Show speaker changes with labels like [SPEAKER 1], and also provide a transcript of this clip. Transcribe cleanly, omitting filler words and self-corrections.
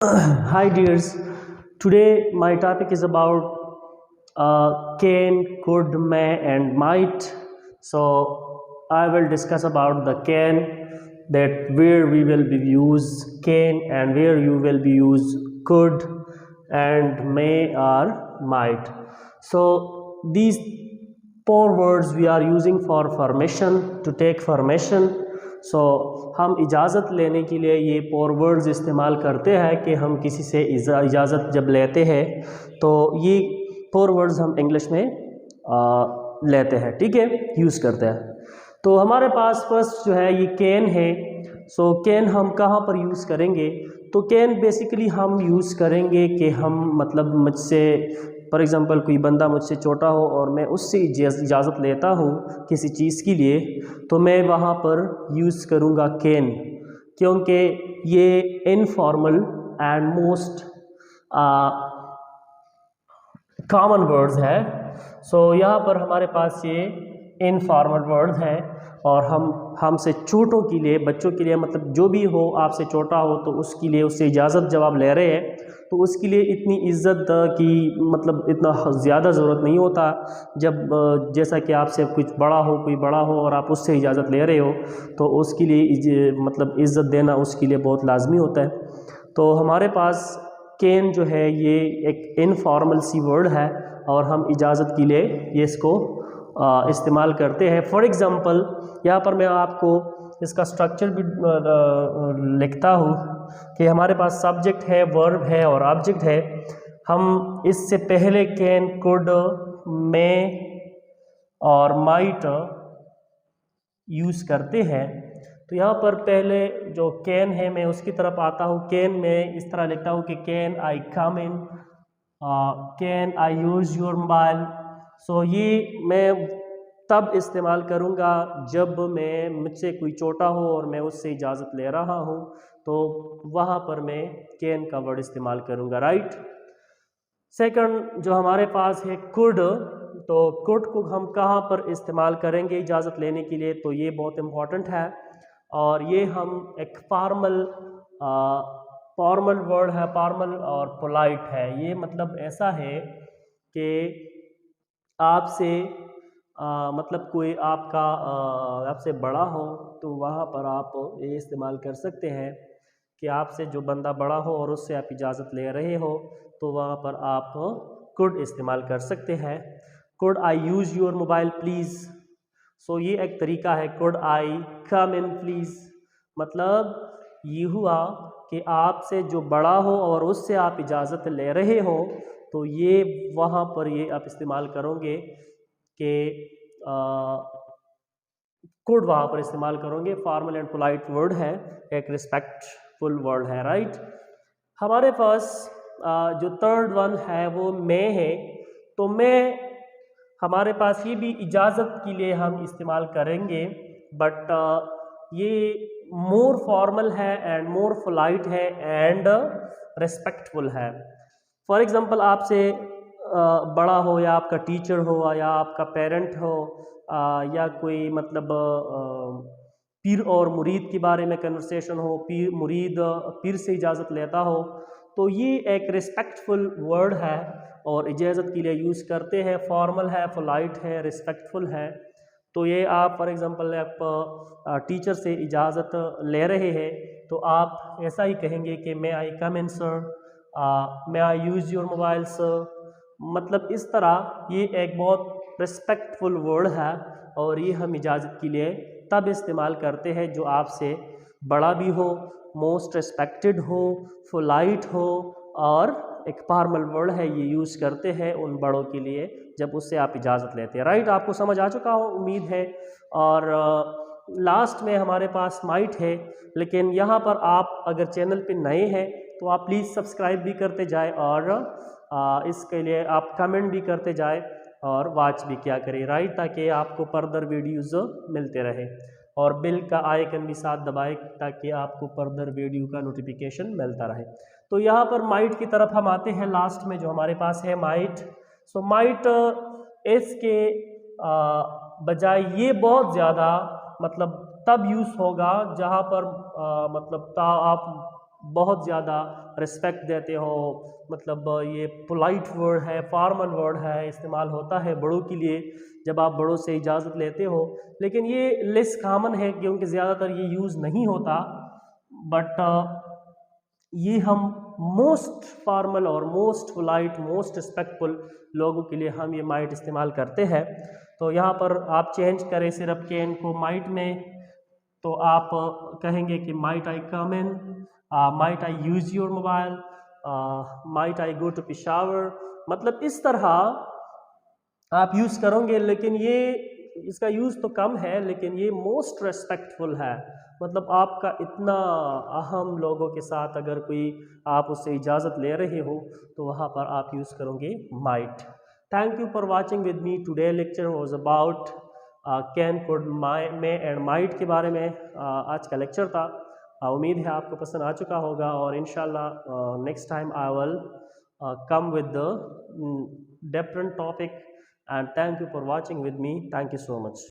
[SPEAKER 1] Hi dears, today my topic is about can, could, may and might. So I will discuss about the can, that where we will be use can and where you will be use could and may or might. So these four words we are using for formation, to take formation. सो हम इजाज़त लेने के लिए ये four words इस्तेमाल करते हैं कि हम किसी से इजाज़त जब लेते हैं तो ये फोर वर्ड्स हम इंग्लिश में लेते हैं, ठीक है, यूज़ करते हैं। तो हमारे पास फर्स्ट जो है ये कैन है। सो कैन हम कहाँ पर यूज़ करेंगे? तो कैन बेसिकली हम यूज़ करेंगे कि हम मतलब मुझसे फॉर एग्ज़ाम्पल कोई बंदा मुझसे छोटा हो और मैं उससे इजाज़त लेता हूँ किसी चीज़ के लिए, तो मैं वहाँ पर यूज़ करूँगा कैन, क्योंकि ये informal and most common words है। सो यहाँ पर हमारे पास ये इनफॉर्मल वर्ड्स हैं और हमसे छोटों के लिए, बच्चों के लिए, मतलब जो भी हो आपसे छोटा हो तो उसके लिए, उससे इजाज़त जब आप ले रहे हैं तो उसके लिए इतनी इज़्ज़त की मतलब इतना ज़्यादा ज़रूरत नहीं होता। जब जैसा कि आपसे कुछ बड़ा हो, कोई बड़ा हो और आप उससे इजाज़त ले रहे हो तो उसके लिए मतलब इज़्ज़त देना उसके लिए बहुत लाजमी होता है। तो हमारे पास कैन जो है ये एक इनफॉर्मल सी वर्ड है और हम इजाज़त के लिए ये इसको इस्तेमाल करते हैं। फॉर एग्ज़ाम्पल यहाँ पर मैं आपको इसका स्ट्रक्चर भी लिखता हूँ कि हमारे पास सब्जेक्ट है, वर्ब है और ऑब्जेक्ट है। हम इससे पहले कैन, कुड, मे और माइट यूज़ करते हैं। तो यहाँ पर पहले जो कैन है मैं उसकी तरफ आता हूँ। कैन में इस तरह लिखता हूँ कि can I come in, can I use your mobile. So ये मैं तब इस्तेमाल करूँगा जब मैं मुझसे कोई छोटा हो और मैं उससे इजाज़त ले रहा हूँ, तो वहाँ पर मैं कैन का वर्ड इस्तेमाल करूँगा, राइट। सेकंड जो हमारे पास है कुड, तो कुड को हम कहाँ पर इस्तेमाल करेंगे इजाज़त लेने के लिए? तो ये बहुत इम्पॉर्टेंट है और ये हम एक फॉर्मल वर्ड है, फॉर्मल और पोलाइट है। ये मतलब ऐसा है कि आपसे मतलब कोई आपका आपसे बड़ा हो तो वहाँ पर आप ये इस्तेमाल कर सकते हैं कि आपसे जो बंदा बड़ा हो और उससे आप इजाज़त ले रहे हो तो वहाँ पर आप कुड इस्तेमाल कर सकते हैं। Could I use your mobile please. So ये एक तरीका है। Could I come in please, मतलब ये हुआ कि आपसे जो बड़ा हो और उससे आप इजाज़त ले रहे हो तो ये वहाँ पर ये आप इस्तेमाल करोगे कि कुड वहाँ पर इस्तेमाल करोगे। फॉर्मल एंड पोलाइट वर्ड है, एक रिस्पेक्टफुल वर्ड है, राइट। हमारे पास जो थर्ड वन है वो मे है। तो मे हमारे पास ये भी इजाज़त के लिए हम इस्तेमाल करेंगे, बट ये मोर फॉर्मल है एंड मोर पोलाइट है एंड रिस्पेक्टफुल है। फॉर एग्ज़ाम्पल आपसे बड़ा हो या आपका टीचर हो या आपका पेरेंट हो या कोई मतलब पीर और मुरीद के बारे में कन्वर्सेशन हो, पीर मुरीद पीर से इजाज़त लेता हो, तो ये एक रिस्पेक्टफुल वर्ड है और इजाज़त के लिए यूज़ करते हैं। फॉर्मल है, पोलाइट है, रिस्पेक्टफुल है। तो ये आप फॉर एग्ज़ाम्पल आप टीचर से इजाज़त ले रहे हैं तो आप ऐसा ही कहेंगे कि may I come in sir, may I use your mobile sir. मतलब इस तरह ये एक बहुत रिस्पेक्टफुल वर्ड है और ये हम इजाज़त के लिए तब इस्तेमाल करते हैं जो आपसे बड़ा भी हो, मोस्ट रिस्पेक्टेड हो, पोलाइट हो और एक फॉर्मल वर्ड है, ये यूज़ करते हैं उन बड़ों के लिए जब उससे आप इजाज़त लेते हैं, राइट। आपको समझ आ चुका हो उम्मीद है। और लास्ट में हमारे पास माइट है, लेकिन यहाँ पर आप अगर चैनल पे नए हैं तो आप प्लीज़ सब्सक्राइब भी करते जाए और इसके लिए आप कमेंट भी करते जाए और वॉच भी क्या करें, राइट, ताकि आपको फर्दर वीडियोज़ मिलते रहे और बेल का आइकन भी साथ दबाए ताकि आपको फर्दर वीडियो का नोटिफिकेशन मिलता रहे। तो यहाँ पर माइट की तरफ हम आते हैं लास्ट में जो हमारे पास है माइट। सो माइट इसके बजाय ये बहुत ज़्यादा मतलब तब यूज़ होगा जहाँ पर मतलब आप बहुत ज़्यादा रिस्पेक्ट देते हो, मतलब ये पोलाइट वर्ड है, फॉर्मल वर्ड है, इस्तेमाल होता है बड़ों के लिए जब आप बड़ों से इजाज़त लेते हो, लेकिन ये लेस कॉमन है क्योंकि ज़्यादातर ये यूज़ नहीं होता। बट ये हम मोस्ट फॉर्मल और मोस्ट पोलाइट, मोस्ट रिस्पेक्टफुल लोगों के लिए हम ये माइट इस्तेमाल करते हैं। तो यहाँ पर आप चेंज करें सिर्फ कैन को माइट में, तो आप कहेंगे कि might I come in, might I use your mobile, might I go to Peshawar, मतलब इस तरह आप यूज़ करोगे। लेकिन ये इसका यूज़ तो कम है, लेकिन ये मोस्ट रेस्पेक्टफुल है, मतलब आपका इतना अहम लोगों के साथ अगर कोई आप उससे इजाज़त ले रहे हो तो वहाँ पर आप यूज़ करोगे might. Thank you for watching with me. Today lecture was about can, could, may and might के बारे में आज का लेक्चर था। उम्मीद है आपको पसंद आ चुका होगा और इंशाल्लाह next time I will come with the different topic, and thank you for watching with me. Thank you so much.